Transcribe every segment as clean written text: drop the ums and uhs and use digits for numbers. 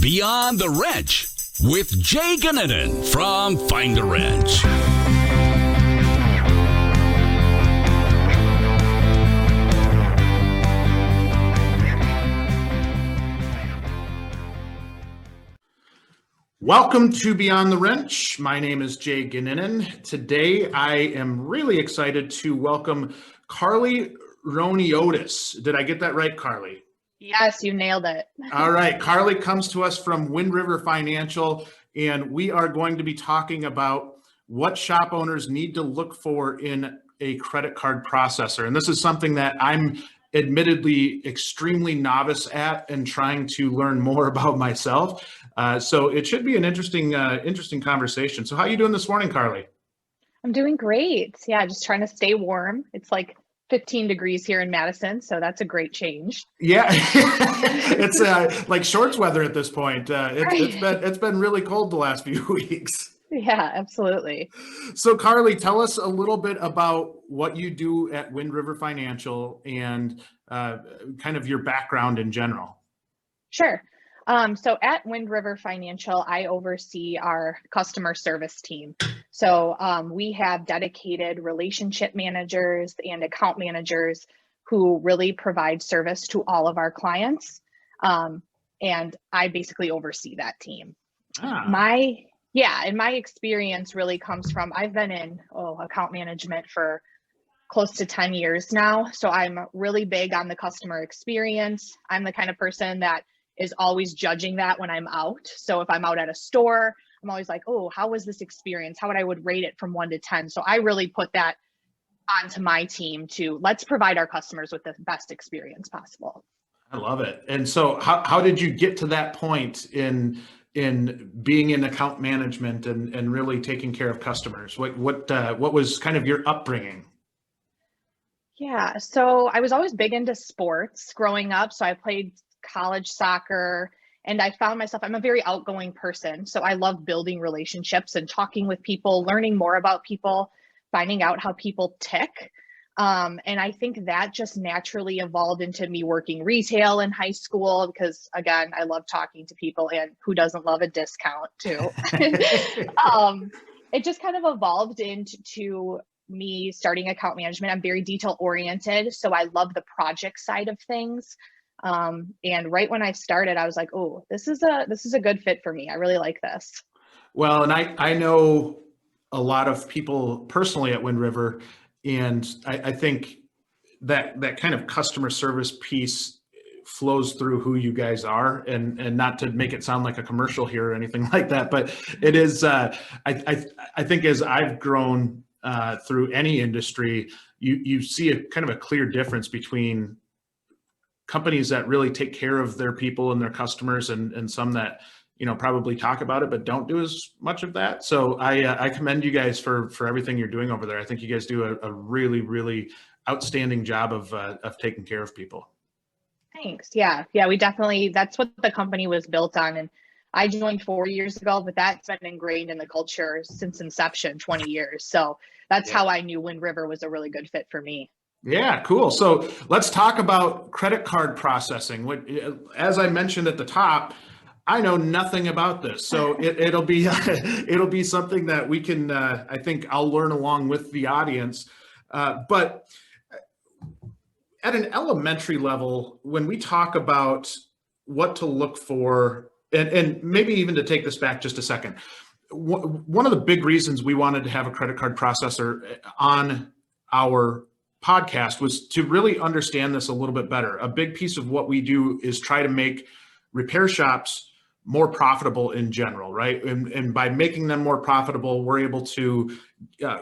Beyond the Wrench with Jay Goninen from Find a Wrench. Welcome to Beyond the Wrench. My name is Jay Goninen. Today, I am really excited to welcome Carly Roiniotis. Did I get that right, Carly? Yes, you nailed it. All right. Carly comes to us from Wind River Financial, and we are going to be talking about what shop owners need to look for in a credit card processor. And this is something that I'm admittedly extremely novice at and trying to learn more about myself. So it should be an interesting conversation. So how are you doing this morning, Carly? I'm doing great. Yeah, just trying to stay warm. It's like 15 degrees here in Madison, so that's a great change. Yeah, it's like shorts weather at this point. It's been really cold the last few weeks. Yeah, absolutely. So Carly, tell us a little bit about what you do at Wind River Financial and kind of your background in general. Sure. So at Wind River Financial, I oversee our customer service team. So we have dedicated relationship managers and account managers who really provide service to all of our clients. And I basically oversee that team. And my experience really comes from, I've been in account management for close to 10 years now. So I'm really big on the customer experience. I'm the kind of person that is always judging that when I'm out. So if I'm out at a store, I'm always like, oh, how was this experience? How would rate it from 1 to 10? So I really put that onto my team to let's provide our customers with the best experience possible. I love it. And so how did you get to that point in being in account management and really taking care of customers? What was kind of your upbringing? Yeah, so I was always big into sports growing up. So I played college soccer, and I found myself, I'm a very outgoing person. So I love building relationships and talking with people, learning more about people, finding out how people tick. And I think that just naturally evolved into me working retail in high school because, again, I love talking to people, and who doesn't love a discount too? It just kind of evolved into me starting account management. I'm very detail oriented, so I love the project side of things. And right when I started, I was like, oh, this is a good fit for me. I really like this. Well, and I know a lot of people personally at Wind River, and I think that kind of customer service piece flows through who you guys are, and not to make it sound like a commercial here or anything like that, but it is, I think as I've grown through any industry, you see a kind of a clear difference between companies that really take care of their people and their customers, and some that, probably talk about it, but don't do as much of that. So I commend you guys for everything you're doing over there. I think you guys do a really, really outstanding job of taking care of people. Thanks. Yeah. We definitely, that's what the company was built on. And I joined 4 years ago, but that's been ingrained in the culture since inception, 20 years. So that's how I knew Wind River was a really good fit for me. Yeah, cool. So let's talk about credit card processing. As I mentioned at the top, I know nothing about this, so it'll be something that we can. I think I'll learn along with the audience. But at an elementary level, when we talk about what to look for, and maybe even to take this back just a second, one of the big reasons we wanted to have a credit card processor on our podcast was to really understand this a little bit better. A big piece of what we do is try to make repair shops more profitable in general, right? And by making them more profitable, we're able to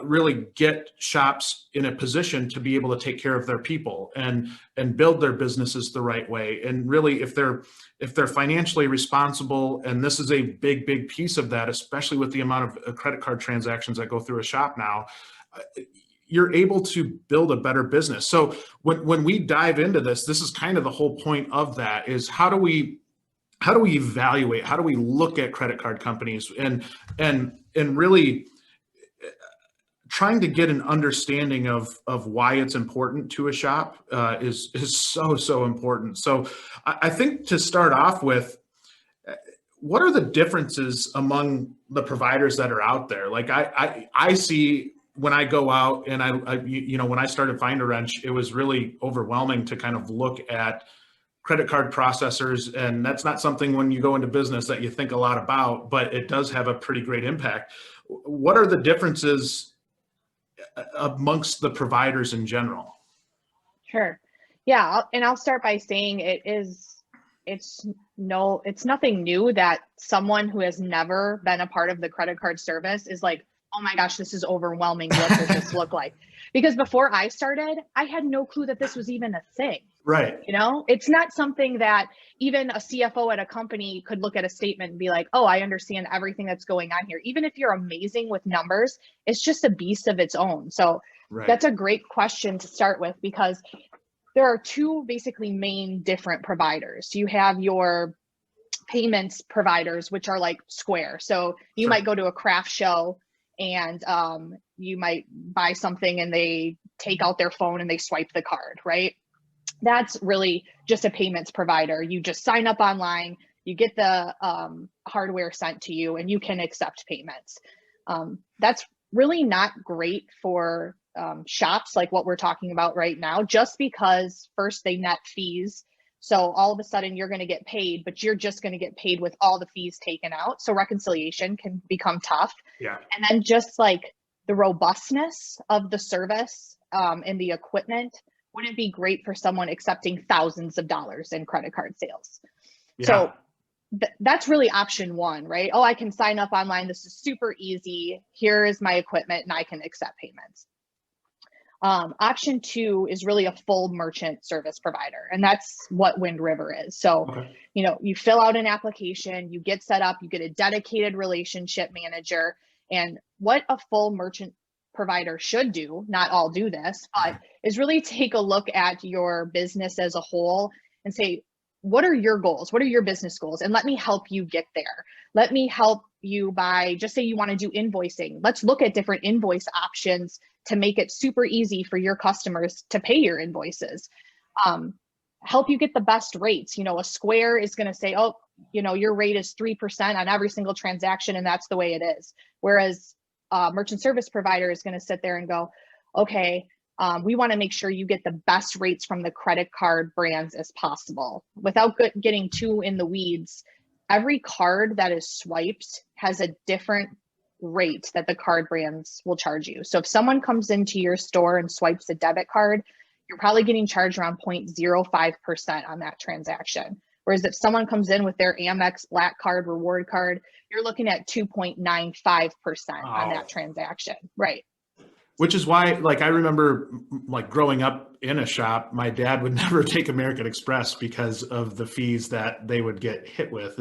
really get shops in a position to be able to take care of their people and build their businesses the right way. And really, if they're financially responsible, and this is a big piece of that, especially with the amount of credit card transactions that go through a shop now, you're able to build a better business. So when we dive into this is kind of the whole point of that, is how do we evaluate, how do we look at credit card companies and really trying to get an understanding of why it's important to a shop is so important. So I think to start off with, what are the differences among the providers that are out there? Like I see when I go out and when I started Find a Wrench, it was really overwhelming to kind of look at credit card processors. And that's not something when you go into business that you think a lot about, but it does have a pretty great impact. What are the differences amongst the providers in general? Sure. Yeah. And I'll start by saying it's nothing new that someone who has never been a part of the credit card service is like, oh my gosh, this is overwhelming. What does this look like? Because before I started, I had no clue that this was even a thing. Right. It's not something that even a CFO at a company could look at a statement and be like, oh, I understand everything that's going on here. Even if you're amazing with numbers, it's just a beast of its own. So That's a great question to start with, because there are two basically main different providers. You have your payments providers, which are like Square. So you might go to a craft show and you might buy something and they take out their phone and they swipe the card, right? That's really just a payments provider. You just sign up online, you get the hardware sent to you, and you can accept payments. That's really not great for shops like what we're talking about right now, just because first they net fees. So all of a sudden you're going to get paid, but you're just going to get paid with all the fees taken out. So reconciliation can become tough. Yeah. And then just like the robustness of the service and the equipment wouldn't be great for someone accepting thousands of dollars in credit card sales. Yeah. So that's really option one, right? Oh, I can sign up online. This is super easy. Here is my equipment and I can accept payments. Option two is really a full merchant service provider. And that's what Wind River is. So, you fill out an application, you get set up, you get a dedicated relationship manager. And what a full merchant provider should do, not all do this, but is really take a look at your business as a whole and say, what are your goals? What are your business goals? And let me help you get there. Let me help you by, just say you want to do invoicing. Let's look at different invoice options to make it super easy for your customers to pay your invoices. Help you get the best rates. A Square is going to say, oh, your rate is 3% on every single transaction, and that's the way it is. Whereas merchant service provider is going to sit there and go, okay, we want to make sure you get the best rates from the credit card brands as possible. Without getting too in the weeds, every card that is swiped has a different rate that the card brands will charge you. So if someone comes into your store and swipes a debit card, you're probably getting charged around 0.05% on that transaction. Whereas if someone comes in with their Amex Black Card reward card, you're looking at 2.95% on that transaction. Right. Which is why, I remember growing up in a shop, my dad would never take American Express because of the fees that they would get hit with.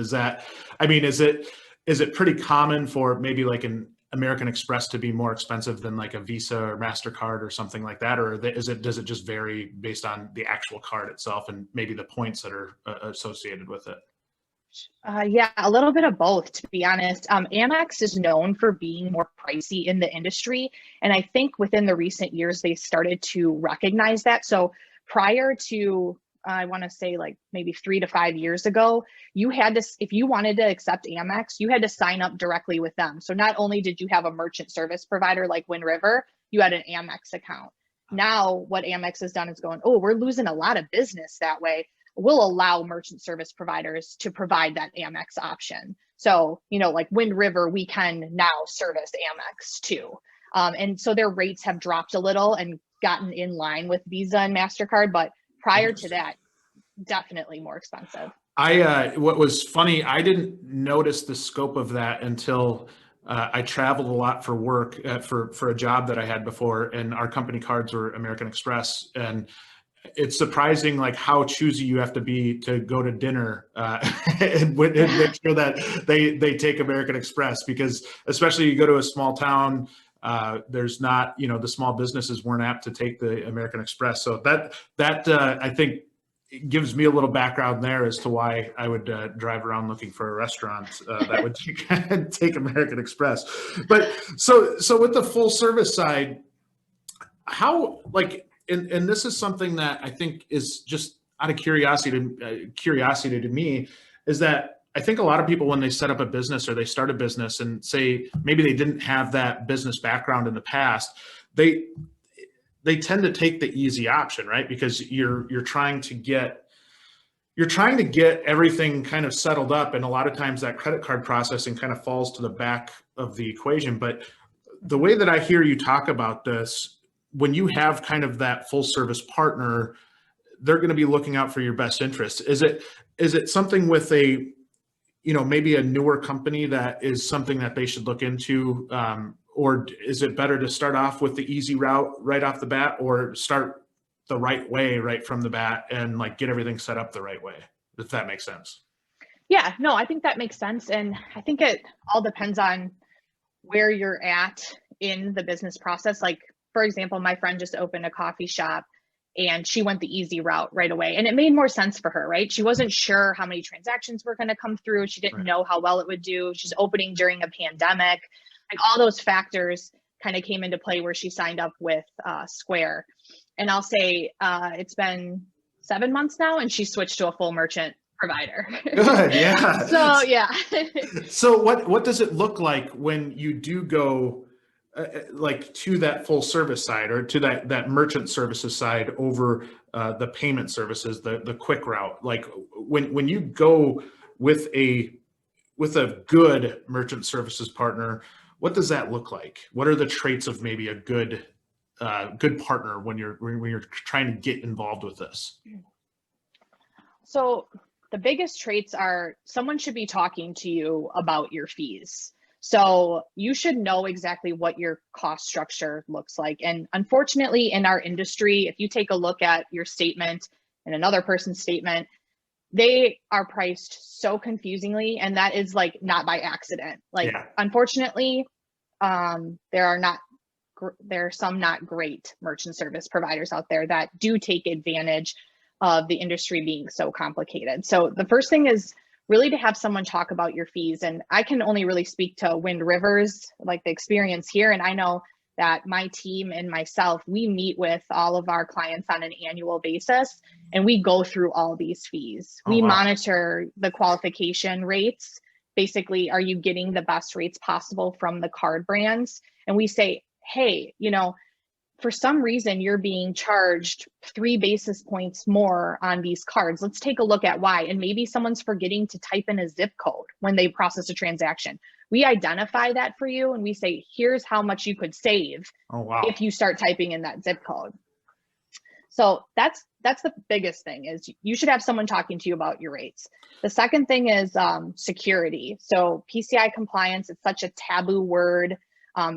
Is it pretty common for maybe an American Express to be more expensive than a Visa or MasterCard or something like that? Or does it just vary based on the actual card itself and maybe the points that are associated with it? Yeah, a little bit of both, to be honest. Amex is known for being more pricey in the industry. And I think within the recent years, they started to recognize that. So prior to, I want to say maybe 3 to 5 years ago, you had to, if you wanted to accept Amex, you had to sign up directly with them. So not only did you have a merchant service provider like Wind River, you had an Amex account. Now what Amex has done is going, oh, we're losing a lot of business that way. We'll allow merchant service providers to provide that Amex option. So, Wind River, we can now service Amex too. And so their rates have dropped a little and gotten in line with Visa and MasterCard. But prior to that, definitely more expensive. What was funny, I didn't notice the scope of that until I traveled a lot for work for a job that I had before, and our company cards were American Express. And it's surprising how choosy you have to be to go to dinner and make sure that they take American Express, because especially you go to a small town, there's not, the small businesses weren't apt to take the American Express. So that I think gives me a little background there as to why I would drive around looking for a restaurant that would take American Express. But so with the full service side, how and this is something that I think is just out of curiosity to me, is that I think a lot of people, when they set up a business or they start a business and say maybe they didn't have that business background in the past, they tend to take the easy option, right? Because you're trying to get everything kind of settled up, and a lot of times that credit card processing kind of falls to the back of the equation. But the way that I hear you talk about this, when you have kind of that full service partner, they're going to be looking out for your best interest. Is it something with a, maybe a newer company that is something that they should look into? Or is it better to start off with the easy route right off the bat, or start the right way right from the bat and like get everything set up the right way, if that makes sense? Yeah, no, I think that makes sense. And I think it all depends on where you're at in the business process. Like, for example, my friend just opened a coffee shop and she went the easy route right away. And it made more sense for her, right? She wasn't sure how many transactions were going to come through. She didn't know how well it would do. She's opening during a pandemic. Like, all those factors kind of came into play where she signed up with Square. And I'll say it's been 7 months now, and she switched to a full merchant provider. Good, yeah. So yeah. So what does it look like when you do go like to that full service side, or to that merchant services side over the payment services, the quick route? Like when you go with a good merchant services partner, what does that look like? What are the traits of maybe a good partner when you're trying to get involved with this? So the biggest traits are, someone should be talking to you about your fees. So you should know exactly what your cost structure looks like. And unfortunately, in our industry, if you take a look at your statement and another person's statement, they are priced so confusingly, and that is like not by accident. Like, unfortunately, there are some not great merchant service providers out there that do take advantage of the industry being so complicated. So the first thing is really to have someone talk about your fees. And I can only really speak to Wind River's, like, the experience here. And I know that my team and myself, we meet with all of our clients on an annual basis, and we go through all these fees. We monitor the qualification rates. Basically, are you getting the best rates possible from the card brands? And we say, hey, for some reason you're being charged 3 basis points more on these cards. Let's take a look at why. And maybe someone's forgetting to type in a zip code when they process a transaction. We identify that for you, and we say, here's how much you could save if you start typing in that zip code. So that's the biggest thing, is you should have someone talking to you about your rates. The second thing is security. So PCI compliance, it's such a taboo word.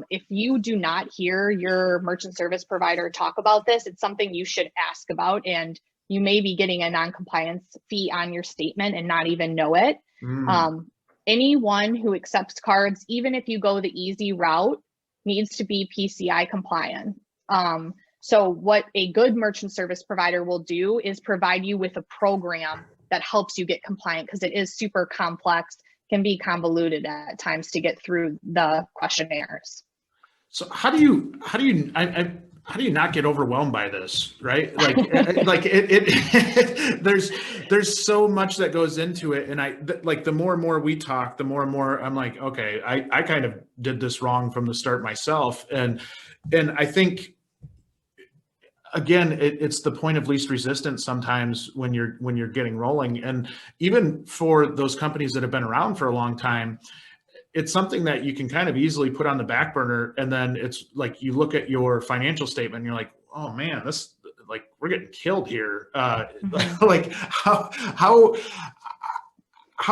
If you do not hear your merchant service provider talk about this, it's something you should ask about, and you may be getting a non-compliance fee on your statement and not even know it. Anyone who accepts cards, even if you go the easy route, needs to be PCI compliant. So what a good merchant service provider will do is provide you with a program that helps you get compliant, because it is super complex, can be convoluted at times to get through the questionnaires. So how do you not get overwhelmed by this, right? Like, there's so much that goes into it. And the more and more we talk, the more and more I'm like, okay, I kind of did this wrong from the start myself. And I think, again, it's the point of least resistance sometimes when you're getting rolling. And even for those companies that have been around for a long time, it's something that you can kind of easily put on the back burner. And then it's like, you look at your financial statement and you're like, oh man, this, like, we're getting killed here. Like, how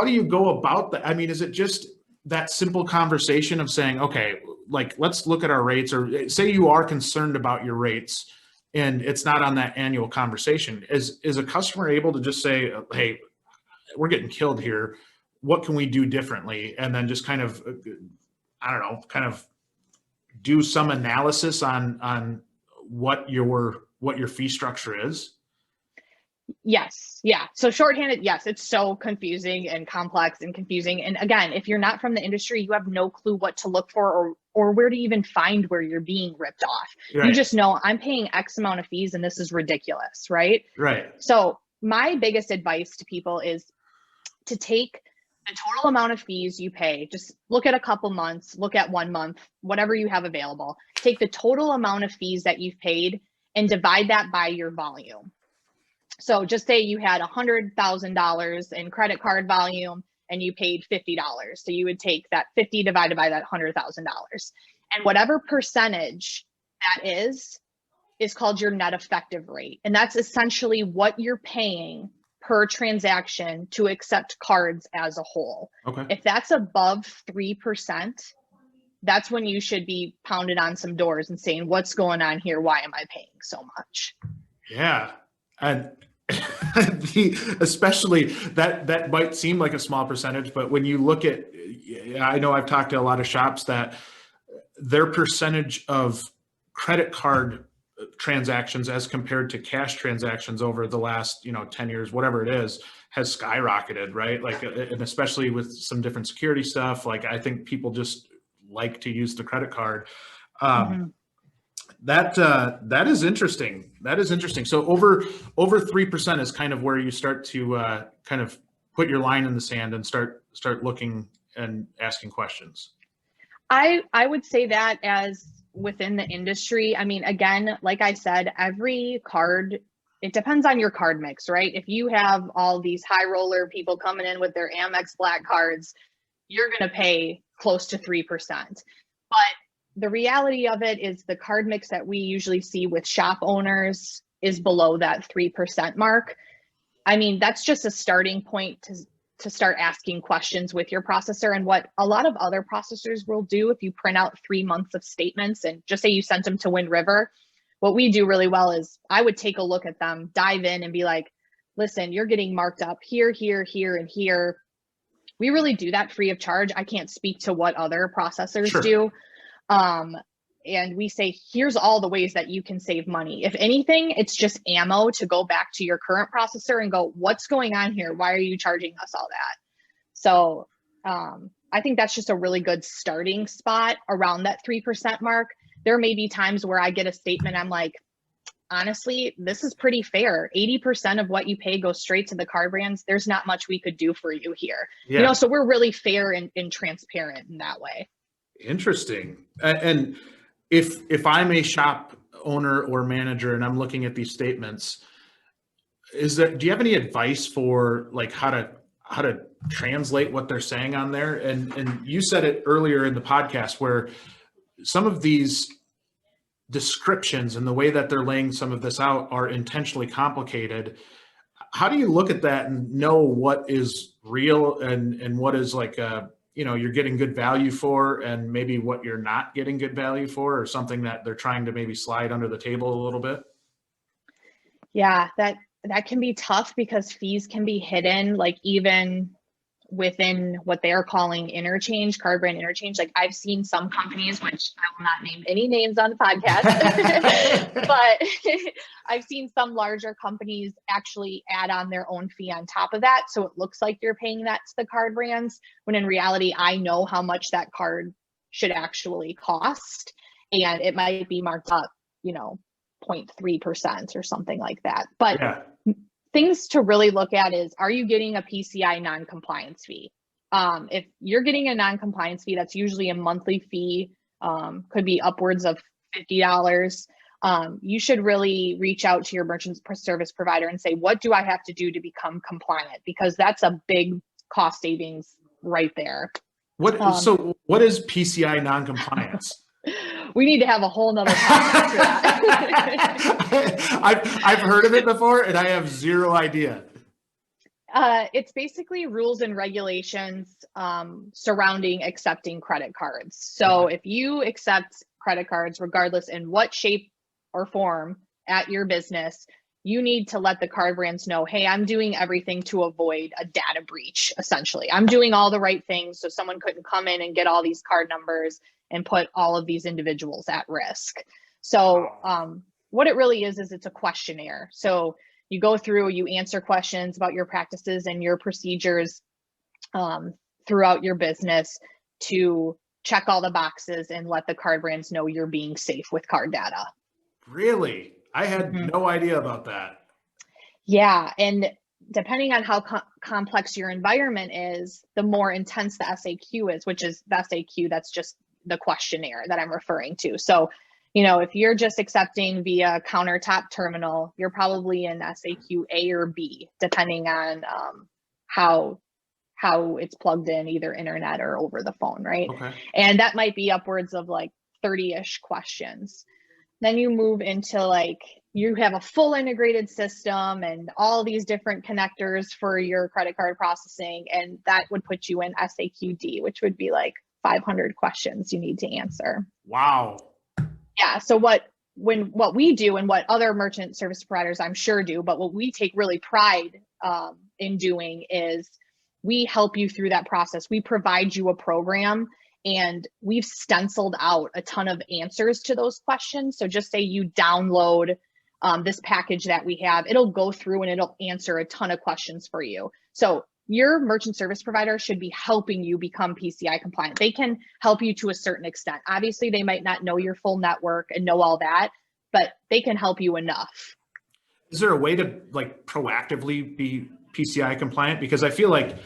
do you go about that? I mean, is it just that simple conversation of saying, okay, like, let's look at our rates, or say you are concerned about your rates and it's not on that annual conversation? Is a customer able to just say, hey, we're getting killed here, what can we do differently? And then just kind of, I don't know, kind of do some analysis on what your fee structure is? Yes. Yeah. So shorthanded, yes, it's so confusing and complex and confusing. And again, if you're not from the industry, you have no clue what to look for or where to even find where you're being ripped off. Right. You just know, I'm paying X amount of fees and this is ridiculous, right? Right. So my biggest advice to people is to take the total amount of fees you pay, just look at a couple months, look at 1 month, whatever you have available, take the total amount of fees that you've paid and divide that by your volume. So just say you had $100,000 in credit card volume and you paid $50. So you would take that 50 divided by that $100,000. And whatever percentage that is called your net effective rate. And that's essentially what you're paying per transaction to accept cards as a whole. Okay. If that's above 3%, that's when you should be pounding on some doors and saying, what's going on here? Why am I paying so much? Yeah. And especially that might seem like a small percentage, but when you look at, I know I've talked to a lot of shops that their percentage of credit card transactions as compared to cash transactions over the last 10 years, whatever it is, has skyrocketed, right? Like, and especially with some different security stuff, like I think people just like to use the credit card. That is interesting. That is interesting. So over 3% is kind of where you start to kind of put your line in the sand and start looking and asking questions. I would say that as within the industry. I mean, again, like I said, every card, it depends on your card mix, right? If you have all these high roller people coming in with their Amex Black cards, you're going to pay close to 3%. But the reality of it is the card mix that we usually see with shop owners is below that 3% mark. I mean, that's just a starting point to start asking questions with your processor. And what a lot of other processors will do, if you print out 3 months of statements and just say you sent them to Wind River, what we do really well is I would take a look at them, dive in and be like, listen, you're getting marked up here, here, here, and here. We really do that free of charge. I can't speak to what other processors do. And we say, here's all the ways that you can save money. If anything, it's just ammo to go back to your current processor and go, what's going on here? Why are you charging us all that? So I think that's just a really good starting spot around that 3% mark. There may be times where I get a statement, I'm like, honestly, this is pretty fair. 80% of what you pay goes straight to the card brands. There's not much we could do for you here. Yeah. So we're really fair and transparent in that way. Interesting. And if I'm a shop owner or manager and I'm looking at these statements, do you have any advice for like how to translate what they're saying on there? And you said it earlier in the podcast where some of these descriptions and the way that they're laying some of this out are intentionally complicated. How do you look at that and know what is real and what is like you're getting good value for, and maybe what you're not getting good value for, or something that they're trying to maybe slide under the table a little bit? Yeah, that can be tough because fees can be hidden, like even within what they're calling interchange, card brand interchange. Like I've seen some companies, which I will not name any names on the podcast, but I've seen some larger companies actually add on their own fee on top of that. So it looks like you're paying that to the card brands, when in reality, I know how much that card should actually cost. And it might be marked up, 0.3% or something like that. But yeah. Things to really look at is, are you getting a Pci non-compliance fee? If you're getting a non-compliance fee, that's usually a monthly fee, could be upwards of $50. You should really reach out to your merchant service provider and say, what do I have to do to become compliant? Because that's a big cost savings right there. So what is Pci non-compliance? We need to have a whole nother podcast for that. I've heard of it before and I have zero idea. It's basically rules and regulations surrounding accepting credit cards. So if you accept credit cards, regardless in what shape or form at your business, you need to let the card brands know, hey, I'm doing everything to avoid a data breach, essentially. I'm doing all the right things so someone couldn't come in and get all these card numbers and put all of these individuals at risk. So what it really is it's a questionnaire. So you go through, you answer questions about your practices and your procedures throughout your business to check all the boxes and let the card brands know you're being safe with card data. Really? I had no idea about that. Yeah. And depending on how complex your environment is, the more intense the SAQ is, which is the SAQ, that's just the questionnaire that I'm referring to. So, if you're just accepting via countertop terminal, you're probably in SAQ A or B, depending on how it's plugged in, either internet or over the phone, right? Okay. And that might be upwards of like 30-ish questions. Then you move into like, you have a full integrated system and all these different connectors for your credit card processing. And that would put you in SAQD, which would be like 500 questions you need to answer. Wow. Yeah. So what we do, and what other merchant service providers I'm sure do, but what we take really pride in doing, is we help you through that process. We provide you a program, and we've stenciled out a ton of answers to those questions. So just say you download this package that we have, it'll go through and it'll answer a ton of questions for you. So your merchant service provider should be helping you become PCI compliant. They can help you to a certain extent. Obviously, they might not know your full network and know all that, but they can help you enough. Is there a way to like proactively be PCI compliant? Because I feel like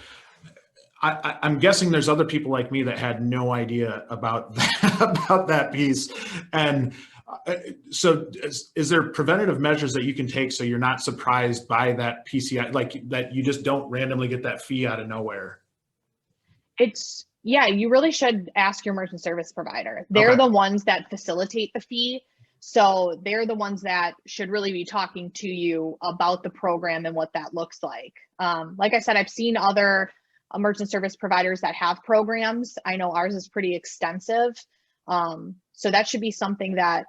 I'm guessing there's other people like me that had no idea about that piece. And so is there preventative measures that you can take so you're not surprised by that PCI, like that you just don't randomly get that fee out of nowhere? Yeah, you really should ask your merchant service provider. They're the ones that facilitate the fee. So they're the ones that should really be talking to you about the program and what that looks like. Like I said, I've seen other merchant service providers that have programs. I know ours is pretty extensive. So that should be something that,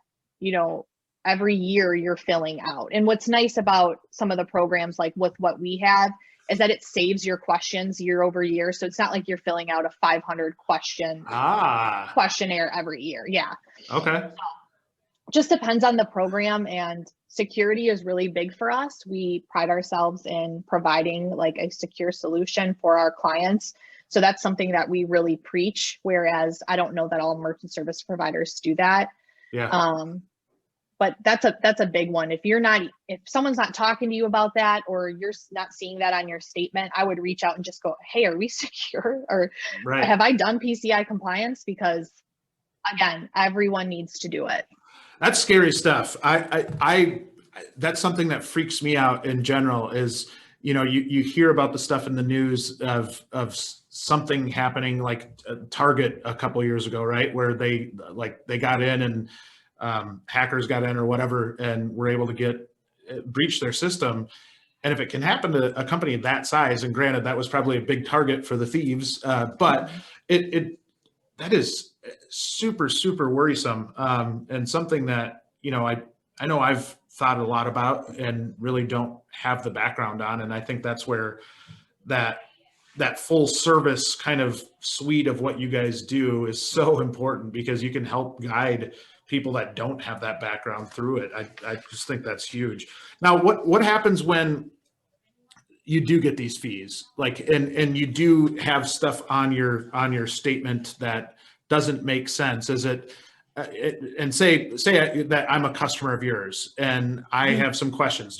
every year you're filling out. And what's nice about some of the programs, like with what we have, is that it saves your questions year over year. So it's not like you're filling out a 500 question questionnaire every year. Yeah. Okay. Just depends on the program, and security is really big for us. We pride ourselves in providing like a secure solution for our clients. So that's something that we really preach, whereas I don't know that all merchant service providers do that. Yeah. But that's a big one. If someone's not talking to you about that, or you're not seeing that on your statement, I would reach out and just go, hey, are we secure? Or have I done PCI compliance? Because again, everyone needs to do it. That's scary stuff. That's something that freaks me out in general is, you hear about the stuff in the news of something happening like Target a couple of years ago, right? Where they got in and hackers got in or whatever, and were able to breach their system. And if it can happen to a company that size, and granted, that was probably a big target for the thieves, but that is super, super worrisome, and something that, I know I've thought a lot about and really don't have the background on. And I think that's where that full service kind of suite of what you guys do is so important, because you can help guide people that don't have that background through it. I just think that's huge. Now, what happens when you do get these fees, and you do have stuff on your statement that doesn't make sense? Is it, and say that I'm a customer of yours and I have some questions.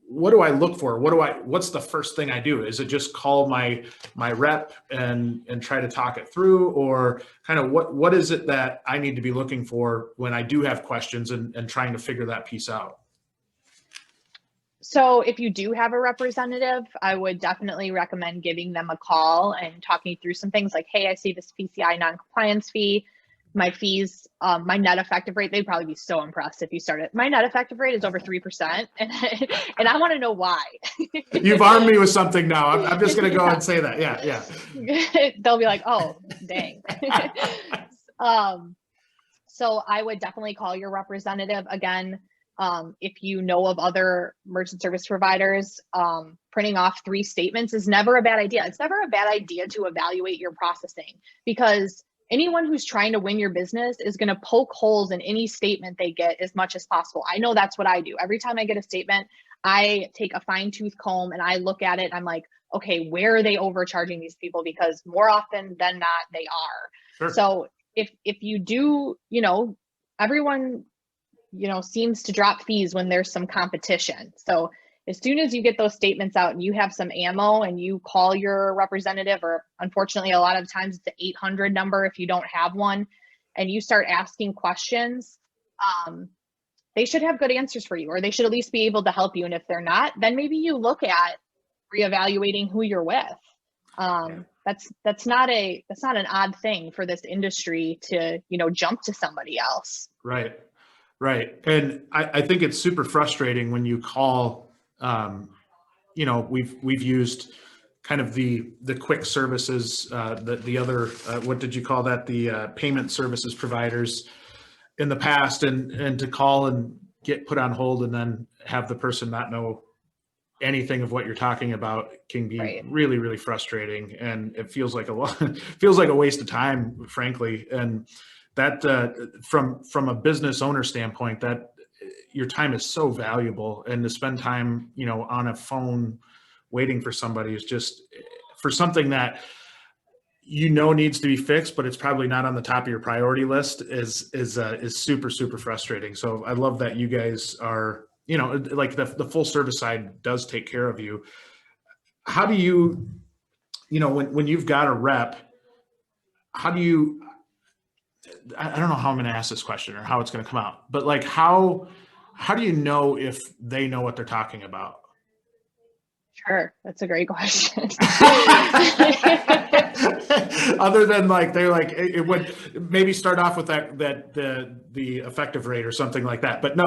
What do I look for? What's the first thing I do? Is it just call my rep and try to talk it through, or kind of what is it that I need to be looking for when I do have questions and trying to figure that piece out? So if you do have a representative, I would definitely recommend giving them a call and talking through some things like, hey, I see this Pci Non-Compliance Fee. My fees, my net effective rate, they'd probably be so impressed if you started. My net effective rate is over 3%. And I want to know why. You've armed me with something now. I'm just going to go and say that. Yeah. They'll be like, oh, dang. So I would definitely call your representative. Again, if you know of other merchant service providers, printing off 3 statements is never a bad idea. It's never a bad idea to evaluate your processing, because anyone who's trying to win your business is going to poke holes in any statement they get as much as possible. I know that's what I do. Every time I get a statement, I take a fine tooth comb and I look at it. I'm like, okay, where are they overcharging these people? Because more often than not, they are. Sure. So if you do, everyone, seems to drop fees when there's some competition. So As soon as you get those statements out and you have some ammo and you call your representative, or unfortunately, a lot of times it's the 800 number if you don't have one, and you start asking questions, they should have good answers for you, or they should at least be able to help you. And if they're not, then maybe you look at reevaluating who you're with. That's not an odd thing for this industry to, jump to somebody else. Right. And I think it's super frustrating when you call, we've used kind of the quick services, the other, what did you call that? The payment services providers in the past, and to call and get put on hold and then have the person not know anything of what you're talking about can be really, really frustrating. And it feels like a waste of time, frankly. And that from a business owner standpoint, that your time is so valuable, and to spend time, on a phone waiting for somebody is just for something that needs to be fixed, but it's probably not on the top of your priority list is super, super frustrating. So I love that you guys are, like the full service side does take care of you. How do you, when you've got a rep, how do you, I don't know how I'm going to ask this question or how it's going to come out, but like, how do you know if they know what they're talking about? Sure. That's a great question. Other than like, they're like, it would maybe start off with the effective rate or something like that. But no,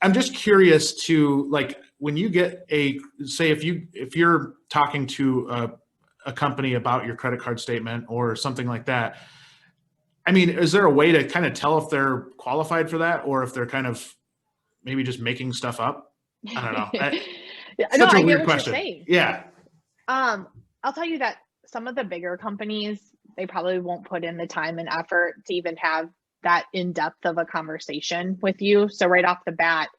I'm just curious to, like, when you get say if you're talking to a company about your credit card statement or something like that, I mean, is there a way to kind of tell if they're qualified for that, or if they're kind of maybe just making stuff up? I don't know. Such a weird question. Yeah. I'll tell you that some of the bigger companies, they probably won't put in the time and effort to even have that in-depth of a conversation with you. So right off the bat,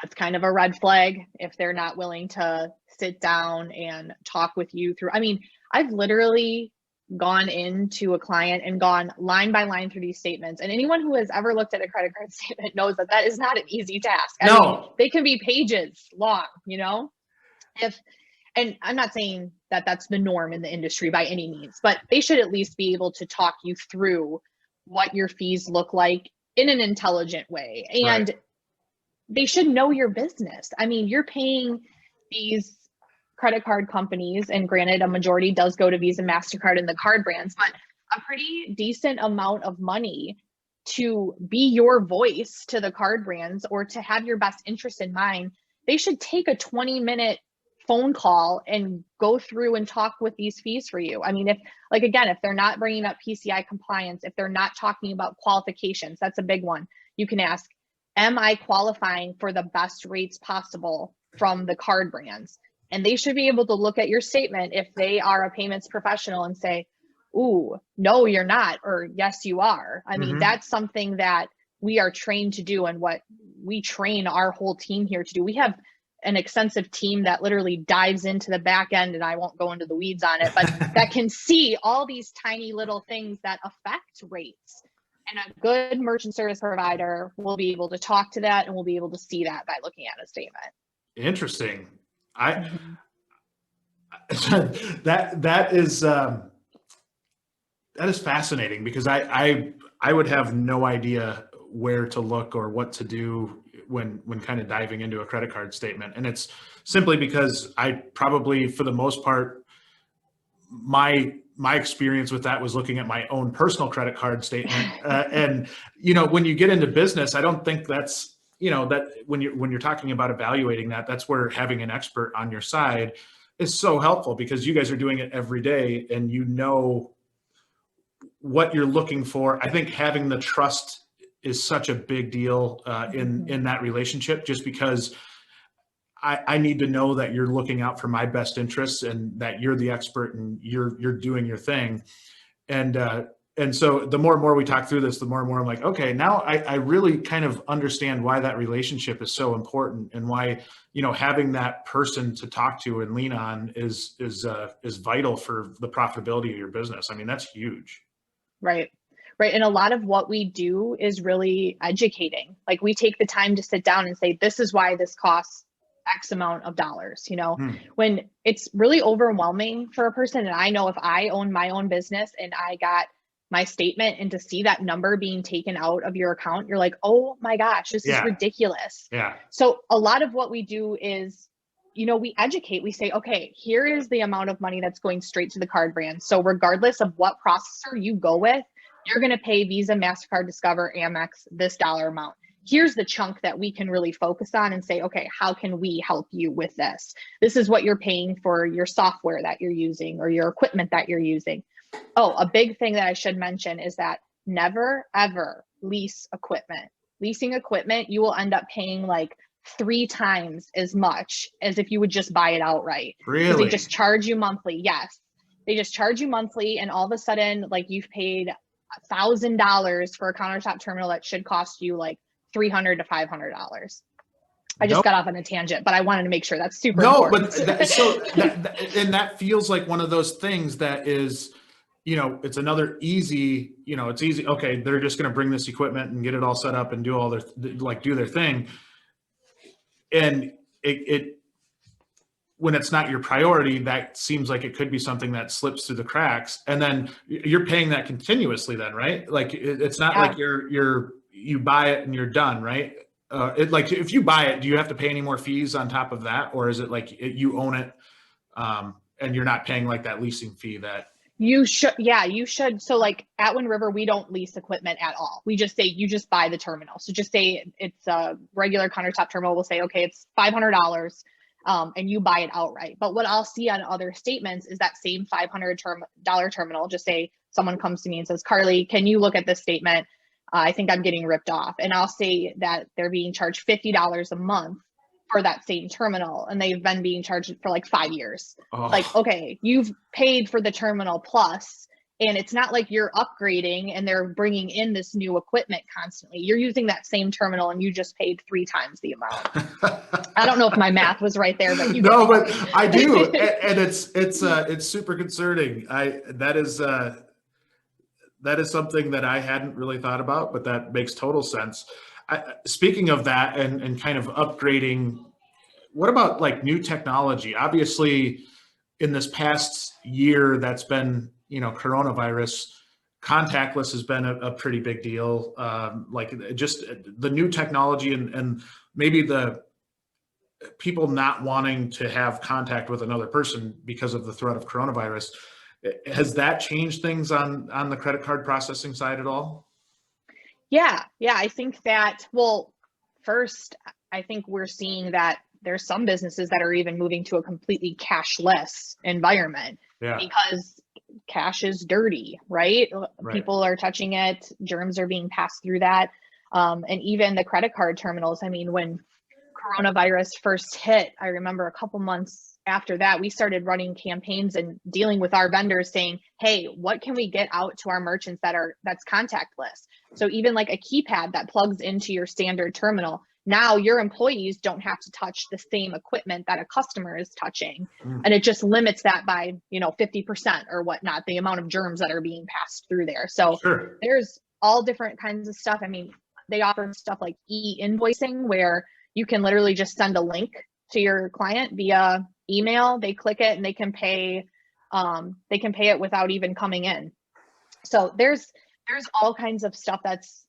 that's kind of a red flag if they're not willing to sit down and talk with you through. I mean, I've literally gone into a client and gone line by line through these statements. And anyone who has ever looked at a credit card statement knows that that is not an easy task. I mean, they can be pages long, and I'm not saying that that's the norm in the industry by any means, but they should at least be able to talk you through what your fees look like in an intelligent way. And they should know your business. I mean, you're paying these credit card companies, and granted, a majority does go to Visa, MasterCard, and the card brands, but a pretty decent amount of money to be your voice to the card brands or to have your best interest in mind. They should take a 20-minute phone call and go through and talk with these fees for you. I mean, if they're not bringing up PCI compliance, if they're not talking about qualifications, that's a big one. You can ask, am I qualifying for the best rates possible from the card brands? And they should be able to look at your statement if they are a payments professional and say, ooh, no, you're not, or yes, you are. I mean, that's something that we are trained to do, and what we train our whole team here to do. We have an extensive team that literally dives into the back end, and I won't go into the weeds on it, but that can see all these tiny little things that affect rates. And a good merchant service provider will be able to talk to that, and will be able to see that by looking at a statement. Interesting. That is fascinating, because I would have no idea where to look or what to do when kind of diving into a credit card statement. And it's simply because I probably, for the most part, my experience with that was looking at my own personal credit card statement. And, when you get into business, I don't think that's, that when you're talking about evaluating that, that's where having an expert on your side is so helpful, because you guys are doing it every day and what you're looking for. I think having the trust is such a big deal in that relationship, just because I need to know that you're looking out for my best interests, and that you're the expert and you're doing your thing. And so the more and more we talk through this, the more and more I'm like, okay, now I really kind of understand why that relationship is so important, and why, having that person to talk to and lean on is vital for the profitability of your business. I mean, that's huge. Right. right? And a lot of what we do is really educating. Like we take the time to sit down and say, this is why this costs X amount of dollars, when it's really overwhelming for a person. And I know if I own my own business and I got my statement and to see that number being taken out of your account, you're like, oh my gosh, this is ridiculous. Yeah. So a lot of what we do is, we educate, we say, okay, here is the amount of money that's going straight to the card brand. So regardless of what processor you go with, you're going to pay Visa, MasterCard, Discover, Amex, this dollar amount. Here's the chunk that we can really focus on and say, okay, how can we help you with this? This is what you're paying for your software that you're using or your equipment that you're using. Oh, a big thing that I should mention is that never, ever lease equipment. Leasing equipment, you will end up paying like 3 times as much as if you would just buy it outright. Really? They just charge you monthly. Yes. They just charge you monthly. And all of a sudden, like you've paid $1,000 for a countertop terminal that should cost you like $300 to $500. I just got off on a tangent, but I wanted to make sure that's super important. But that feels like one of those things that is, it's another easy, it's easy. Okay. They're just going to bring this equipment and get it all set up and do all their, do their thing. And it when it's not your priority, that seems like it could be something that slips through the cracks. And then you're paying that continuously then, right? Like it's not like you buy it and you're done, right? Like if you buy it, do you have to pay any more fees on top of that? Or is it like you own it and you're not paying like that leasing fee that you should? Yeah, you should. So like at Wind River, we don't lease equipment at all. We just say, you just buy the terminal. So just say it's a regular countertop terminal. We'll say, okay, it's $500 and you buy it outright. But what I'll see on other statements is that same $500 terminal, just say someone comes to me and says, Carly, can you look at this statement? I think I'm getting ripped off. And I'll say that they're being charged $50 a month for that same terminal. And they've been being charged for like 5 years. Oh. Like, okay, you've paid for the terminal plus, and it's not like you're upgrading and they're bringing in this new equipment constantly. You're using that same terminal and you just paid 3 times the amount. I don't know if my math was right there, but but I do. And it's super concerning. That is something that I hadn't really thought about, but that makes total sense. Speaking of that and kind of upgrading, what about like new technology? Obviously, in this past year that's been, coronavirus, contactless has been a pretty big deal. Like just the new technology and maybe the people not wanting to have contact with another person because of the threat of coronavirus. Has that changed things on the credit card processing side at all? Yeah. I think that, well, first, I think we're seeing that there's some businesses that are even moving to a completely cashless environment because cash is dirty, right? People are touching it. Germs are being passed through that. And even the credit card terminals. I mean, when coronavirus first hit, I remember a couple months after that, we started running campaigns and dealing with our vendors saying, hey, what can we get out to our merchants that's contactless? So even like a keypad that plugs into your standard terminal, now your employees don't have to touch the same equipment that a customer is touching. And it just limits that by, 50% or whatnot, the amount of germs that are being passed through there. So there's all different kinds of stuff. I mean, they offer stuff like e-invoicing where you can literally just send a link to your client via email. They click it and they can pay it without even coming in. So there's all kinds of stuff that's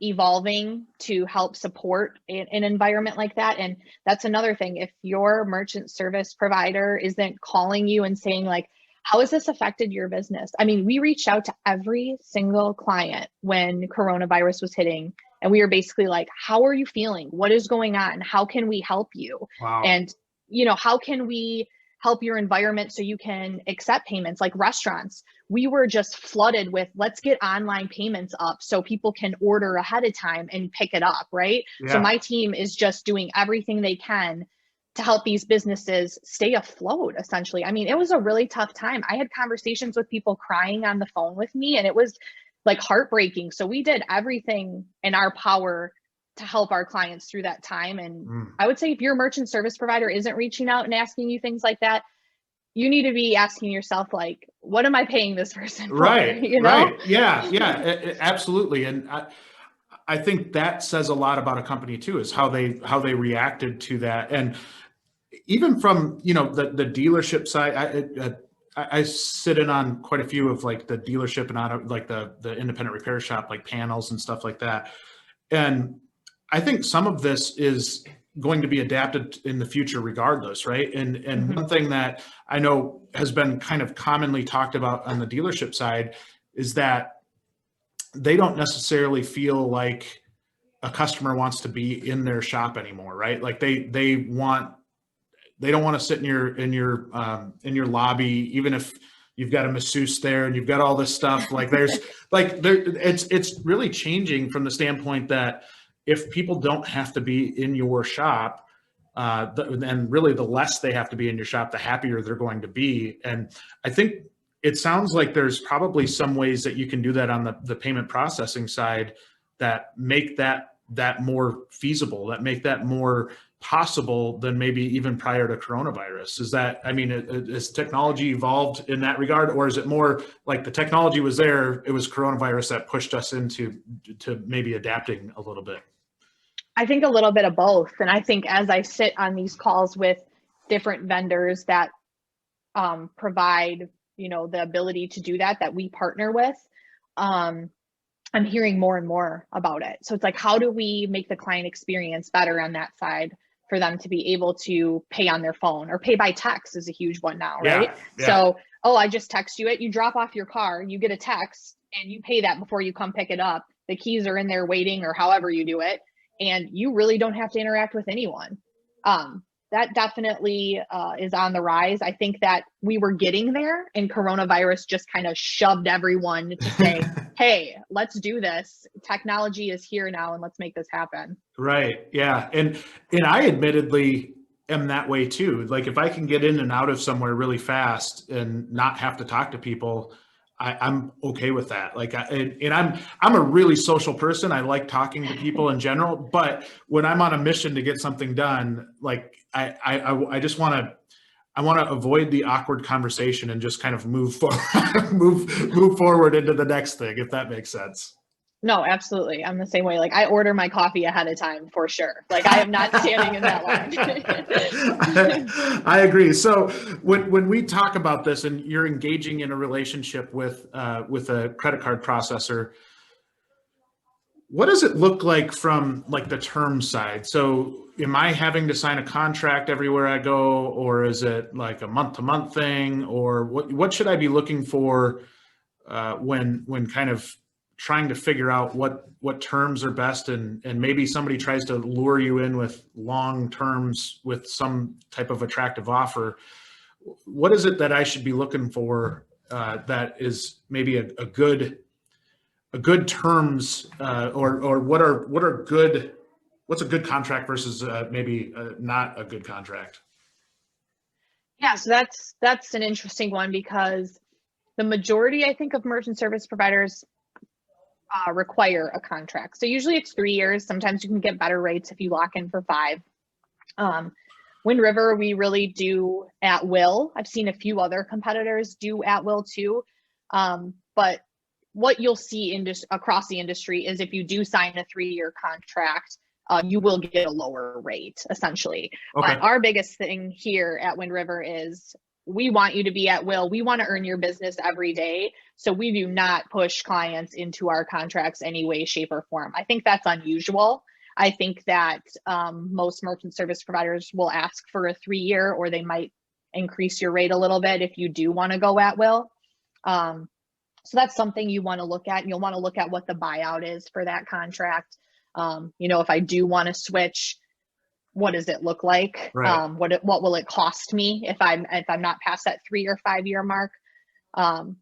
evolving to help support an environment like that. And that's another thing. If your merchant service provider isn't calling you and saying like, how has this affected your business? I mean, we reached out to every single client when coronavirus was hitting, and we were basically like, how are you feeling? What is going on? How can we help you? Wow. And, how can we help your environment so you can accept payments? Like restaurants, we were just flooded with, let's get online payments up so people can order ahead of time and pick it up, right? Yeah. So my team is just doing everything they can to help these businesses stay afloat, essentially. I mean, it was a really tough time. I had conversations with people crying on the phone with me, and it was like heartbreaking. So we did everything in our power to help our clients through that time. And I would say if your merchant service provider isn't reaching out and asking you things like that, you need to be asking yourself, like, what am I paying this person for? Right. You know? Right. Yeah. Yeah. Absolutely. And I think that says a lot about a company too, is how they reacted to that. And even from, the dealership side, I sit in on quite a few of like the dealership and auto, like the independent repair shop, like panels and stuff like that. And I think some of this is going to be adapted in the future regardless, right? And one thing that I know has been kind of commonly talked about on the dealership side is that they don't necessarily feel like a customer wants to be in their shop anymore, right? Like they don't want to sit in your lobby, even if you've got a masseuse there and you've got all this stuff. Like it's really changing from the standpoint that if people don't have to be in your shop, and really the less they have to be in your shop, the happier they're going to be. And I think it sounds like there's probably some ways that you can do that on the payment processing side that make that more feasible, that make that more possible than maybe even prior to coronavirus. Is that, I mean, has technology evolved in that regard, or is it more like the technology was there, it was coronavirus that pushed us into maybe adapting a little bit? I think a little bit of both. And I think as I sit on these calls with different vendors that provide, the ability to do that we partner with, I'm hearing more and more about it. So it's like, how do we make the client experience better on that side for them to be able to pay on their phone, or pay by text is a huge one now, right? Yeah. So, I just text you it, you drop off your car, you get a text, and you pay that before you come pick it up. The keys are in there waiting, or however you do it, and you really don't have to interact with anyone. That definitely is on the rise. I think that we were getting there, and coronavirus just kind of shoved everyone to say, hey, let's do this. Technology is here now, and let's make this happen. Right. Yeah. And I admittedly am that way too. Like if I can get in and out of somewhere really fast and not have to talk to people, I'm okay with that. Like, I'm a really social person. I like talking to people in general, but when I'm on a mission to get something done, like I just want to, avoid the awkward conversation and just kind of move forward, move forward into the next thing, if that makes sense. No, absolutely. I'm the same way. Like I order my coffee ahead of time for sure. Like I am not standing in that line. I agree. So when we talk about this and you're engaging in a relationship with a credit card processor, what does it look like from like the term side? So am I having to sign a contract everywhere I go, or is it like a month-to-month thing, or what should I be looking for when kind of trying to figure out what terms are best, and maybe somebody tries to lure you in with long terms with some type of attractive offer? What is it that I should be looking for that is maybe a good terms, or what's a good contract versus maybe not a good contract? Yeah, so that's an interesting one, because the majority, I think, of merchant service providers require a contract. So usually it's 3 years. Sometimes you can get better rates if you lock in for 5. Wind River, we really do at will. I've seen a few other competitors do at will too. But what you'll see across the industry is if you do sign a 3-year contract, you will get a lower rate, essentially. Okay. But our biggest thing here at Wind River is we want you to be at will. We want to earn your business every day. So we do not push clients into our contracts any way, shape, or form. I think that's unusual. I think that most merchant service providers will ask for a 3-year, or they might increase your rate a little bit if you do want to go at will. So that's something you want to look at. You'll want to look at what the buyout is for that contract. If I do want to switch, what does it look like? Right. What will it cost me if I'm not past that 3 or 5 year mark?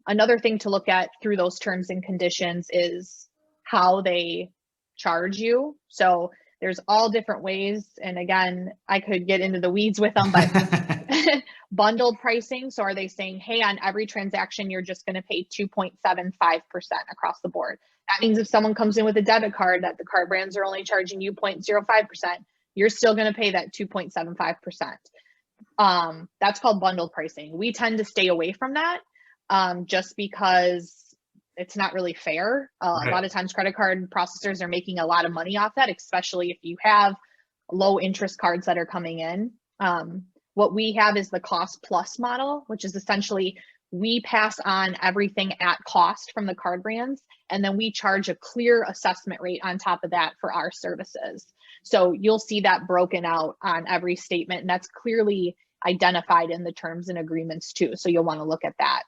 Another thing to look at through those terms and conditions is how they charge you. So there's all different ways. And again, I could get into the weeds with them, but bundled pricing. So are they saying, hey, on every transaction, you're just going to pay 2.75% across the board? That means if someone comes in with a debit card that the card brands are only charging you 0.05%, you're still going to pay that 2.75%. That's called bundled pricing. We tend to stay away from that. just because it's not really fair. Right. A lot of times credit card processors are making a lot of money off that, especially if you have low interest cards that are coming in. What we have is the cost plus model, which is essentially we pass on everything at cost from the card brands, and then we charge a clear assessment rate on top of that for our services. So you'll see that broken out on every statement, and that's clearly identified in the terms and agreements too. So you'll want to look at that.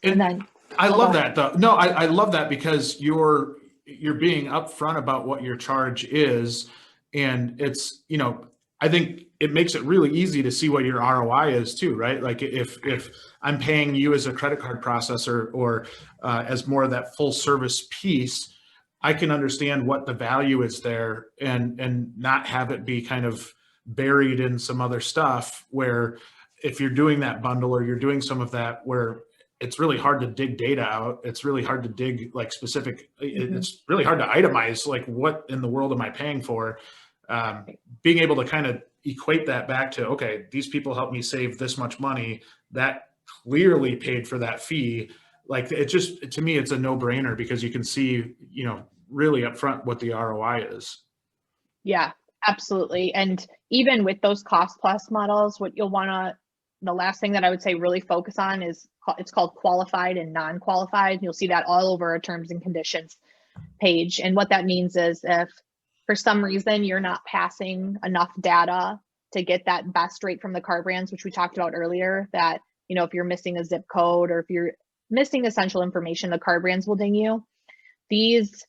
And then I love that though. No, I love that because you're being upfront about what your charge is, and it's, you know, I think it makes it really easy to see what your ROI is too, right? Like if I'm paying you as a credit card processor or as more of that full service piece, I can understand what the value is there and not have it be kind of buried in some other stuff where if you're doing that bundle or you're doing some of that where it's really hard to dig data out. It's really hard to dig like specific, it's really hard to itemize like what in the world am I paying for? Being able to kind of equate that back to, okay, these people helped me save this much money that clearly paid for that fee. Like it just, to me, it's a no brainer because you can see, you know, really upfront what the ROI is. Yeah, absolutely. And even with those cost plus models, what you'll want to, the last thing that I would say really focus on is it's called qualified and non-qualified. You'll see that all over our terms and conditions page. And what that means is if for some reason you're not passing enough data to get that best rate from the card brands, which we talked about earlier, that, you know, if you're missing a zip code or if you're missing essential information, the card brands will ding you. These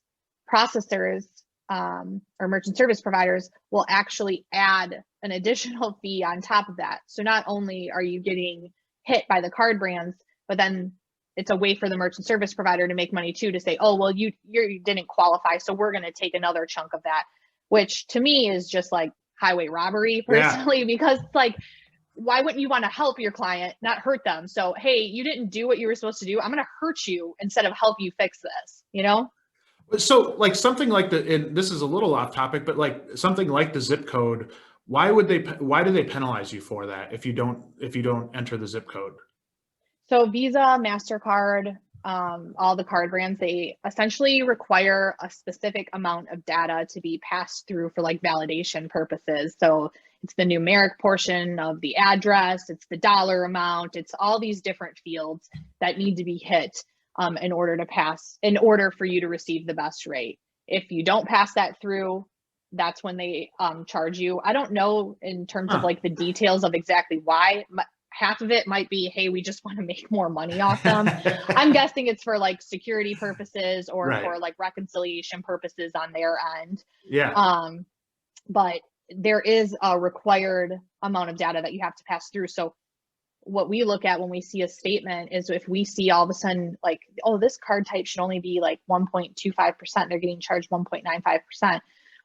processors or merchant service providers will actually add an additional fee on top of that. So not only are you getting hit by the card brands, but then it's a way for the merchant service provider to make money too, to say, oh, well, you didn't qualify, so we're going to take another chunk of that, which to me is just like highway robbery personally, because like, why wouldn't you want to help your client, not hurt them? So, hey, you didn't do what you were supposed to do. I'm going to hurt you instead of help you fix this, you know? So like something like and this is a little off topic, but like something like the zip code, why do they penalize you for that if you don't enter the zip code? So Visa, MasterCard, all the card brands, they essentially require a specific amount of data to be passed through for like validation purposes. So it's the numeric portion of the address, it's the dollar amount, it's all these different fields that need to be hit in order for you to receive the best rate. If you don't pass that through, that's when they charge you. I don't know in terms of like the details of exactly why. Half of it might be, hey, we just want to make more money off them. I'm guessing it's for like security purposes or for like reconciliation purposes on their end. Yeah. But there is a required amount of data that you have to pass through. So what we look at when we see a statement is if we see all of a sudden like, oh, this card type should only be like 1.25%, they're getting charged 1.95%.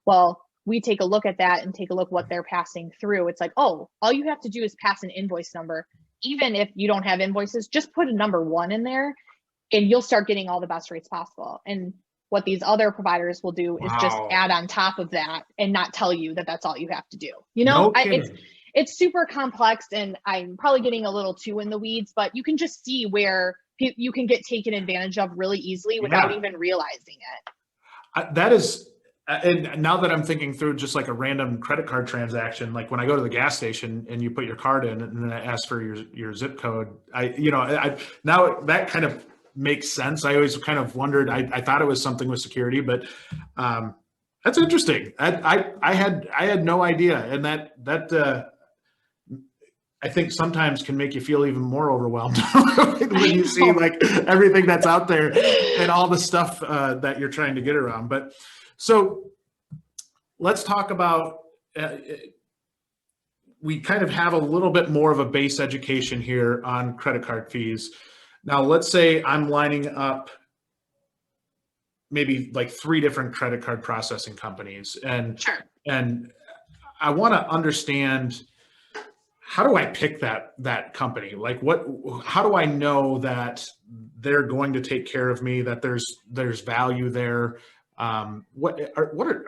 Well, we take a look at that and take a look what they're passing through. It's like, oh, all you have to do is pass an invoice number. Even if you don't have invoices, just put a number 1 in there and you'll start getting all the best rates possible. And what these other providers will do is just add on top of that and not tell you that that's all you have to do. You know, it's super complex and I'm probably getting a little too in the weeds, but you can just see where you can get taken advantage of really easily without even realizing it. That is, and now that I'm thinking through just like a random credit card transaction, like when I go to the gas station and you put your card in and then I ask for your zip code, now that kind of makes sense. I always kind of wondered, I thought it was something with security, but that's interesting. I had no idea. And that I think sometimes can make you feel even more overwhelmed when you see like everything that's out there and all the stuff that you're trying to get around. But so let's talk about, we kind of have a little bit more of a base education here on credit card fees. Now, let's say I'm lining up maybe like 3 different credit card processing companies and I want to understand, how do I pick that company? Like how do I know that they're going to take care of me, that there's value there? Are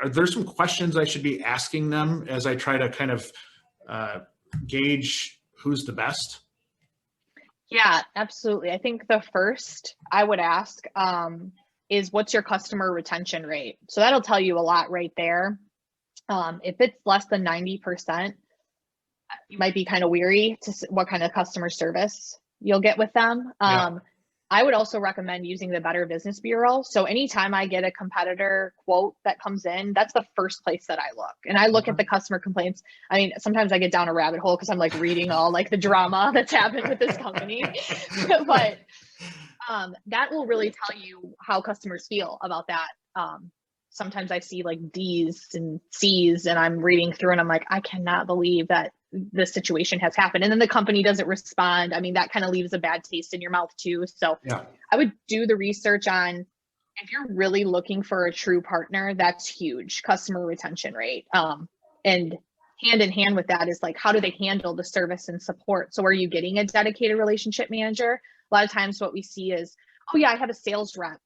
there some questions I should be asking them as I try to kind of gauge who's the best? Yeah, absolutely. I think the first I would ask is what's your customer retention rate? So that'll tell you a lot right there. If it's less than 90%, you might be kind of weary to what kind of customer service you'll get with them. Yeah. I would also recommend using the Better Business Bureau. So anytime I get a competitor quote that comes in, that's the first place that I look. And I look at the customer complaints. I mean, sometimes I get down a rabbit hole because I'm like reading all like the drama that's happened with this company. But that will really tell you how customers feel about that. Sometimes I see like D's and C's and I'm reading through and I'm like, I cannot believe that this situation has happened. And then the company doesn't respond. I mean, that kind of leaves a bad taste in your mouth too. So Yeah. I would do the research on if you're really looking for a true partner, that's huge, customer retention rate. And hand in hand with that is like, how do they handle the service and support? So are you getting a dedicated relationship manager? A lot of times what we see is, oh yeah, I have a sales rep.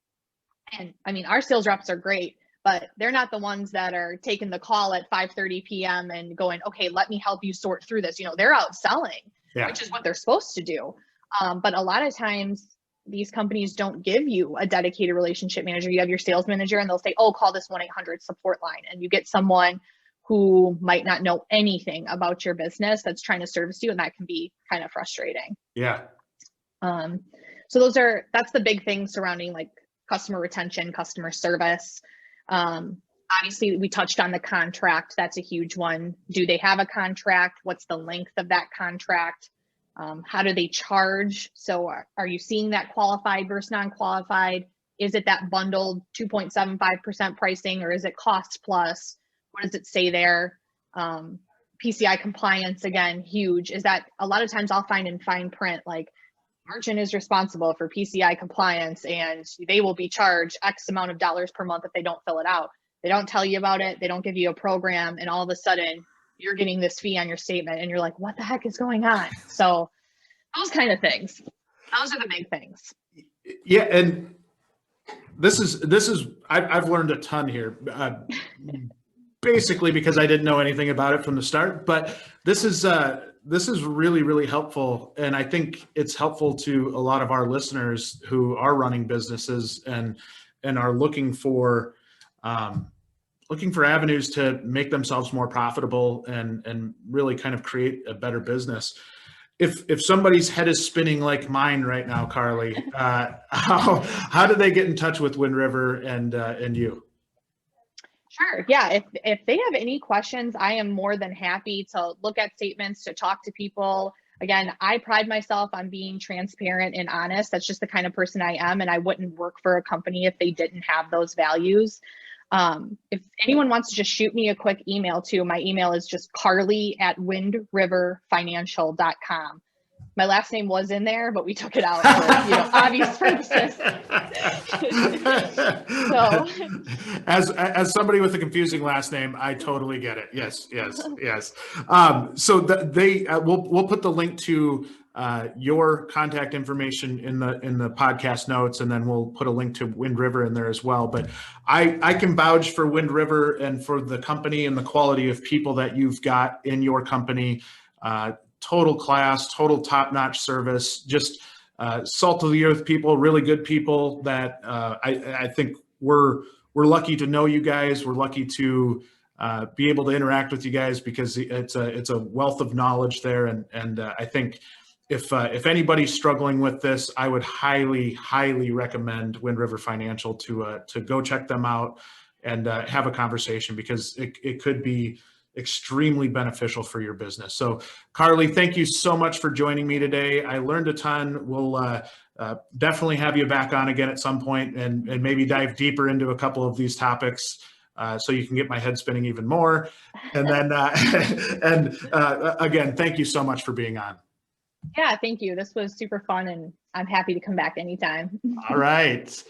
And I mean, our sales reps are great, but they're not the ones that are taking the call at 5:30 p.m. and going, okay, let me help you sort through this. You know, they're out selling, Yeah. which is what they're supposed to do. But a lot of times these companies don't give you a dedicated relationship manager. You have your sales manager and they'll say, oh, call this 1-800 support line. And you get someone who might not know anything about your business that's trying to service you. And that can be kind of frustrating. Yeah. So that's the big thing surrounding like customer retention, customer service. Obviously we touched on the contract. That's a huge one. Do they have a contract? What's the length of that contract? How do they charge? So are you seeing that qualified versus non-qualified? Is it that bundled 2.75% pricing or is it cost plus? What does it say there? PCI compliance, again, huge. Is that a lot of times I'll find in fine print, like merchant is responsible for PCI compliance and they will be charged X amount of dollars per month if they don't fill it out. They don't tell you about it. They don't give you a program. And all of a sudden you're getting this fee on your statement and you're like, what the heck is going on? So those kind of things, those are the big things. Yeah. And I've learned a ton here, basically because I didn't know anything about it from the start, but this is really, really helpful. And I think it's helpful to a lot of our listeners who are running businesses and are looking for avenues to make themselves more profitable and really kind of create a better business. If somebody's head is spinning like mine right now, Carly, how do they get in touch with Wind River and you? Sure. Yeah. If they have any questions, I am more than happy to look at statements, to talk to people. Again, I pride myself on being transparent and honest. That's just the kind of person I am. And I wouldn't work for a company if they didn't have those values. If anyone wants to just shoot me a quick email too, my email is just carly@windriverfinancial.com. My last name was in there, but we took it out for, obvious purposes. So, as somebody with a confusing last name, I totally get it. Yes. So we'll put the link to your contact information in the podcast notes, and then we'll put a link to Wind River in there as well. But I can vouch for Wind River and for the company and the quality of people that you've got in your company. Total class, total top-notch service, just salt of the earth people, really good people that I think we're lucky to know you guys. We're lucky to be able to interact with you guys because it's a wealth of knowledge there. And I think if anybody's struggling with this, I would highly, highly recommend Wind River Financial to go check them out and have a conversation because it could be extremely beneficial for your business. So Carly, thank you so much for joining me today. I learned a ton. We'll definitely have you back on again at some point and maybe dive deeper into a couple of these topics so you can get my head spinning even more. And then, again, thank you so much for being on. Yeah, thank you. This was super fun and I'm happy to come back anytime. All right.